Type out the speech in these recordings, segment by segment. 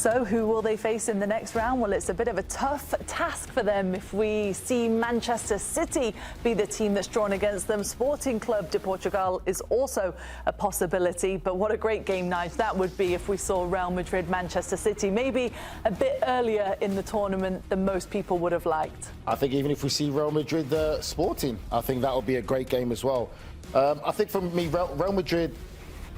So who will they face in the next round? Well, it's a bit of a tough task for them if we see Manchester City be the team that's drawn against them. Sporting Club de Portugal is also a possibility, but what a great game, Nigel, that would be if we saw Real Madrid, Manchester City, maybe a bit earlier in the tournament than most people would have liked. I think even if we see Real Madrid Sporting, I think that would be a great game as well. I think for me, Real Madrid,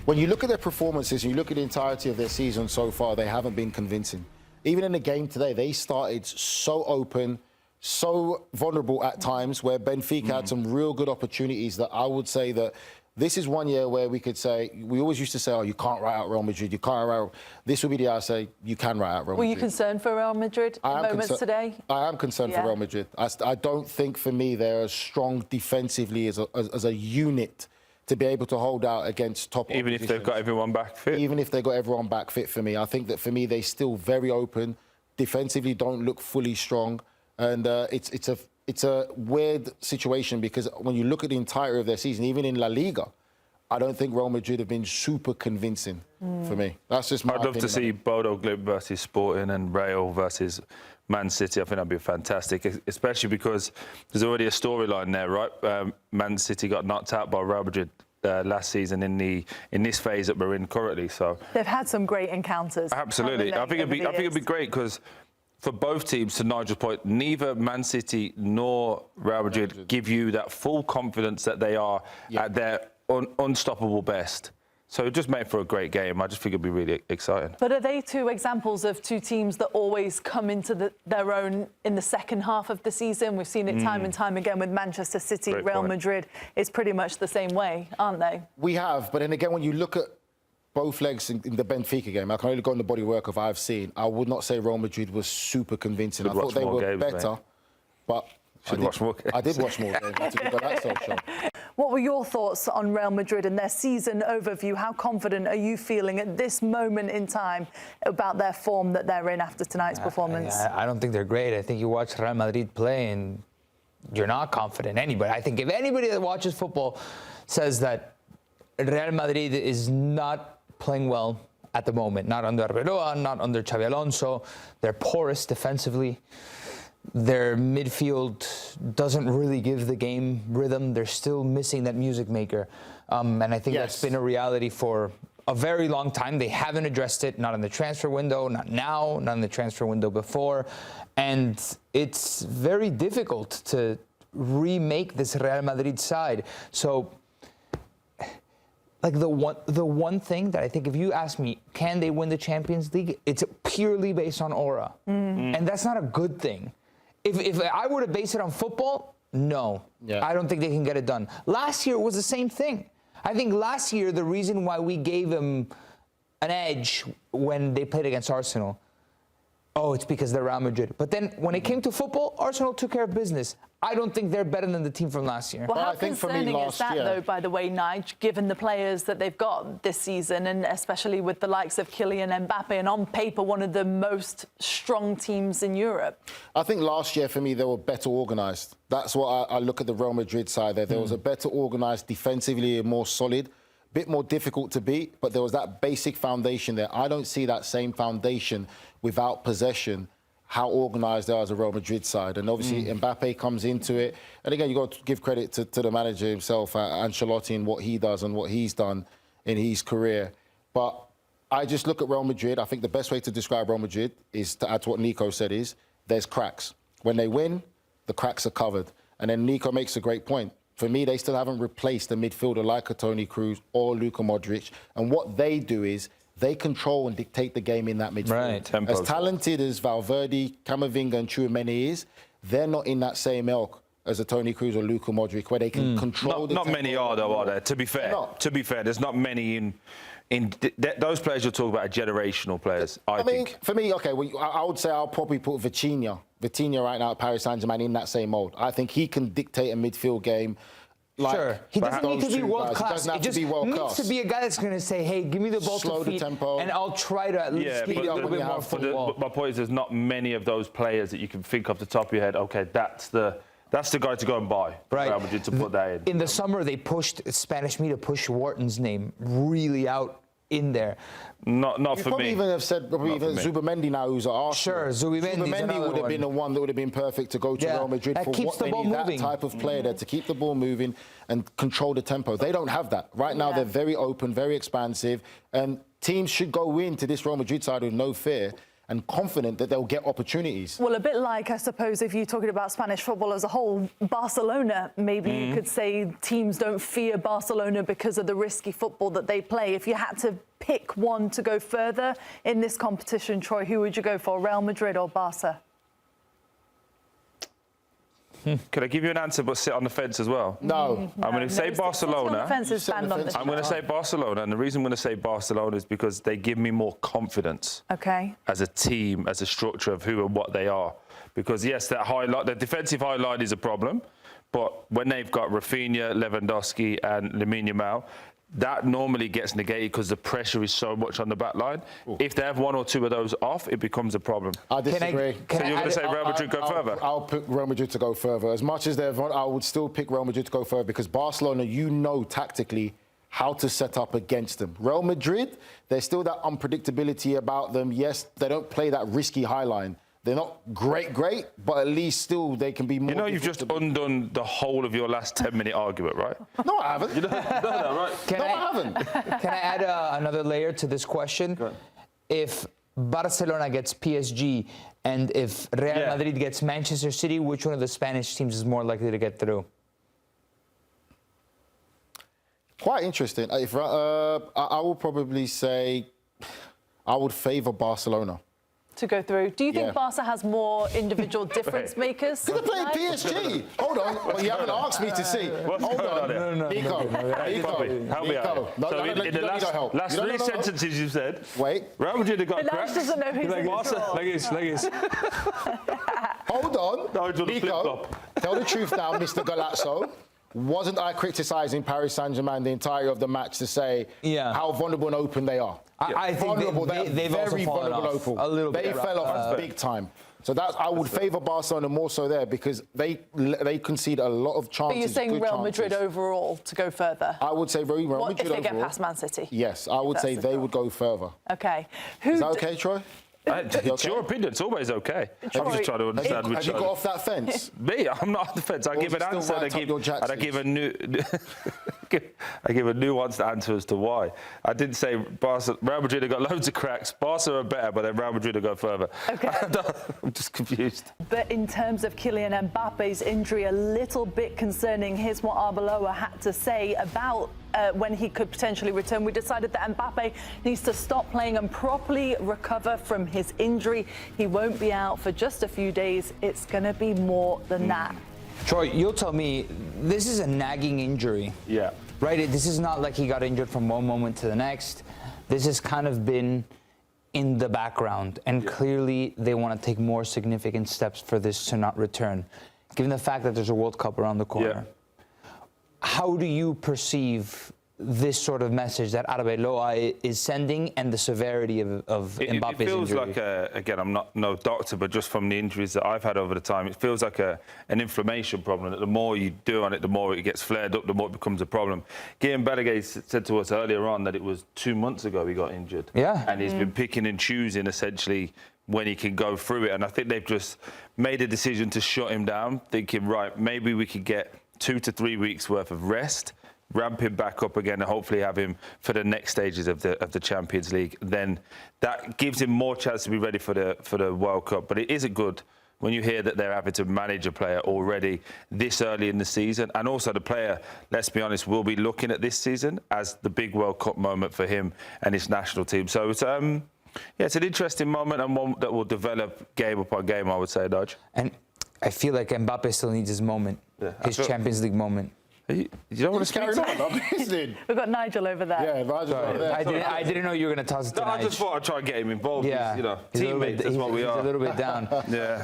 when you look at their performances and you look at the entirety of their season so far, they haven't been convincing. Even in the game today, they started so open, so vulnerable at times, where Benfica had some real good opportunities that I would say that this is one year where we could say, we always used to say, oh, you can't write out Real Madrid, you can't write out. This would be the year I say, you can write out Real Madrid. Were you concerned for Real Madrid in moments today? I am concerned for Real Madrid. I don't think, for me, they're as strong defensively as a unit to be able to hold out against top Even if they've got everyone back fit? Even if they've got everyone back fit, for me. I think that, for me, they're still very open. Defensively, don't look fully strong. And it's a weird situation because when you look at the entirety of their season, even in La Liga, I don't think Real Madrid have been super convincing for me. That's just my opinion. I'd love to see Bodo Glimt versus Sporting and Real versus Man City. I think that'd be fantastic, especially because there's already a storyline there, right? Man City got knocked out by Real Madrid last season in this phase that we're in currently. So they've had some great encounters. Absolutely, I think it'd be great because for both teams, to Nigel's point, neither Man City nor Real Madrid give you that full confidence that they are at their unstoppable best. So it just made for a great game. I just think it'd be really exciting. But are they two examples of two teams that always come into their own in the second half of the season? We've seen it time and time again with Manchester City. Real Madrid is pretty much the same way, aren't they? We have, but then again, when you look at both legs in the Benfica game, I can only go on the body work of I've seen. I would not say Real Madrid was super convincing. I thought they were better, but I did watch more games. I did watch more games. I took that social. What were your thoughts on Real Madrid and their season overview? How confident are you feeling at this moment in time about their form that they're in after tonight's performance? I don't think they're great. I think you watch Real Madrid play and you're not confident. Anybody. I think if anybody that watches football says that Real Madrid is not playing well at the moment, not under Arbeloa, not under Xabi Alonso, they're porous defensively. Their midfield doesn't really give the game rhythm. They're still missing that music maker. And I think that's been a reality for a very long time. They haven't addressed it, not in the transfer window, not now, not in the transfer window before. And it's very difficult to remake this Real Madrid side. So, like the one thing that I think, if you ask me, can they win the Champions League? It's purely based on aura. And that's not a good thing. If I were to base it on football, no. I don't think they can get it done. Last year, it was the same thing. I think last year, the reason why we gave them an edge when they played against Arsenal, it's because they're Real Madrid. But then when it came to football, Arsenal took care of business. I don't think they're better than the team from last year. Well, how concerning is that, though, by the way, Nigel, given the players that they've got this season, and especially with the likes of Kylian Mbappé, and on paper, one of the most strong teams in Europe? I think last year, for me, they were better organised. That's what I look at the Real Madrid side there. There was a better organised, defensively more solid, bit more difficult to beat, but there was that basic foundation there. I don't see that same foundation without possession, how organised they are as a Real Madrid side. And obviously Mbappé comes into it. And again, you've got to give credit to the manager himself, Ancelotti, and what he does and what he's done in his career. But I just look at Real Madrid. I think the best way to describe Real Madrid is to add to what Nico said is there's cracks. When they win, the cracks are covered. And then Nico makes a great point. For me, they still haven't replaced a midfielder like a Toni Kroos or Luka Modric. And what they do is they control and dictate the game in that midfield. Right. As talented as Valverde, Camavinga and Tchouaméni is, they're not in that same ilk as a Toni Kroos or Luka Modric, where they can control the tempo. Not many are, though, are there? To be fair, there's not many in those players you're talking about are generational players, I think. For me, okay, well, I would say I'll probably put Vitinha right now at Paris Saint-Germain in that same mould. I think he can dictate a midfield game. Like, he doesn't need to be world class. He just needs to be a guy that's going to say, hey, give me the ball to feed, and I'll try to at least give you a little bit more football. My point is there's not many of those players that you can think off the top of your head, okay, that's the guy to go and buy. Right. Real Madrid to put that in. In the summer, they pushed Spanish media pushed Wharton's name really out in there. Not You for probably me. even have said even Zubimendi now, who's at Arsenal. Sure, Zubimendi would have been the one that would have been perfect to go to Real Madrid that for keeps what the they ball need. moving. That type of player there to keep the ball moving and control the tempo. They don't have that right now. They're very open, very expansive, and teams should go into this Real Madrid side with no fear and confident that they'll get opportunities. Well, a bit like, I suppose, if you're talking about Spanish football as a whole, Barcelona, maybe you could say teams don't fear Barcelona because of the risky football that they play. If you had to pick one to go further in this competition, Troy, who would you go for, Real Madrid or Barca? Could I give you an answer but sit on the fence as well? No. I'm going to say Barcelona. I'm going to say Barcelona, and the reason I'm going to say Barcelona is because they give me more confidence as a team, as a structure of who and what they are. Because yes, that highlight, the defensive highlight is a problem, but when they've got Rafinha, Lewandowski, and Lamine Yamal, that normally gets negated because the pressure is so much on the back line. If they have one or two of those off, it becomes a problem. I disagree. So you're going to say Real Madrid go further? I'll pick Real Madrid to go further. As much as they've won, I would still pick Real Madrid to go further because Barcelona, you know tactically how to set up against them. Real Madrid, there's still that unpredictability about them. Yes, they don't play that risky high line. They're not great, but at least still they can be more... You know, you've just undone the whole of your last 10-minute argument, right? No, I haven't. You know that, right? I haven't. Can I add another layer to this question? If Barcelona gets PSG and if Real Madrid gets Manchester City, which one of the Spanish teams is more likely to get through? Quite interesting. If I will probably say I would favour Barcelona. To go through. Do you think Barca has more individual difference makers? They're playing PSG. Hold on. Well, you haven't asked me to see. Hold on. Nico. Help me out. So in the last three sentences you said, wait. Real Madrid have got Nash doesn't know who's in control. Hold on. Nico, tell the truth now, Mr. Golazo. Wasn't I criticising Paris Saint-Germain the entirety of the match to say how vulnerable and open they are? I think they've very also fallen vulnerable off a little bit. They fell off big time. So I would favour Barcelona more so there because they concede a lot of chances. But you're saying Real Madrid overall to go further? I would say Real Madrid overall. If they get past Man City? Yes, I would say they would go further. Okay. Is that okay, Troy? It's your opinion. It's always okay. Troy, I'm just trying to understand which Have you got off that fence? Me? I'm not on the fence. I give an answer and I give a new... I give a nuanced answer as to why. I didn't say Real Madrid have got loads of cracks. Barca are better, but then Real Madrid will go further. Okay. I'm just confused. But in terms of Kylian Mbappe's injury, a little bit concerning. Here's what Arbeloa had to say about when he could potentially return. We decided that Mbappe needs to stop playing and properly recover from his injury. He won't be out for just a few days. It's going to be more than that. Troy, you'll tell me, this is a nagging injury. Yeah. Right? This is not like he got injured from one moment to the next. This has kind of been in the background, and clearly they want to take more significant steps for this to not return. Given the fact that there's a World Cup around the corner, how do you perceive this sort of message that Arbeloa is sending and the severity of Mbappe's injury? It feels like, again, I'm not no doctor, but just from the injuries that I've had over the time, it feels like an inflammation problem. That the more you do on it, the more it gets flared up, the more it becomes a problem. Kylian Mbappé said to us earlier on that it was 2 months ago he got injured. Yeah. And he's been picking and choosing, essentially, when he can go through it. And I think they've just made a decision to shut him down, thinking, right, maybe we could get 2 to 3 weeks worth of rest, ramp him back up again, and hopefully have him for the next stages of the Champions League. Then that gives him more chance to be ready for the World Cup. But it isn't good when you hear that they're having to manage a player already this early in the season. And also the player, let's be honest, will be looking at this season as the big World Cup moment for him and his national team. So it's it's an interesting moment and one that will develop game upon game, I would say, Nigel. And I feel like Mbappe still needs his moment, his Champions League moment. You don't want to speak to him? We've got Nigel over there. Yeah, Nigel's over there. I didn't know you were going to toss it to Nigel. I just thought I'd try and get him involved. Yeah. He's, teammates, that's what we are. He's a little bit down.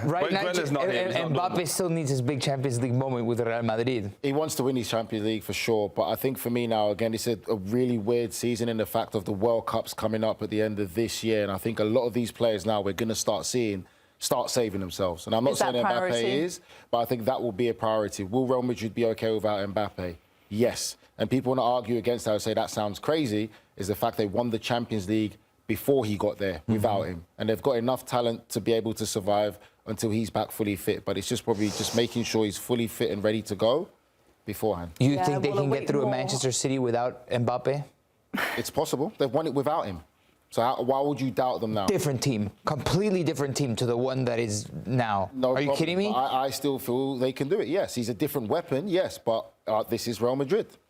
Right, Nigel, Mbappe still needs his big Champions League moment with Real Madrid. He wants to win his Champions League for sure, but I think for me now, again, it's a really weird season in the fact of the World Cup's coming up at the end of this year, and I think a lot of these players now we're going to start saving themselves. And I'm not saying Mbappe is, but I think that will be a priority. Will Real Madrid be okay without Mbappe? Yes. And people want to argue against that and say that sounds crazy. is the fact they won the Champions League before he got there without him. And they've got enough talent to be able to survive until he's back fully fit. But it's just probably just making sure he's fully fit and ready to go beforehand. You think they can get through a Manchester City without Mbappe? It's possible. They've won it without him. So why would you doubt them now? Different team. Completely different team to the one that is now. No Are you problem. kidding me? I still feel they can do it, yes. He's a different weapon, yes. But this is Real Madrid.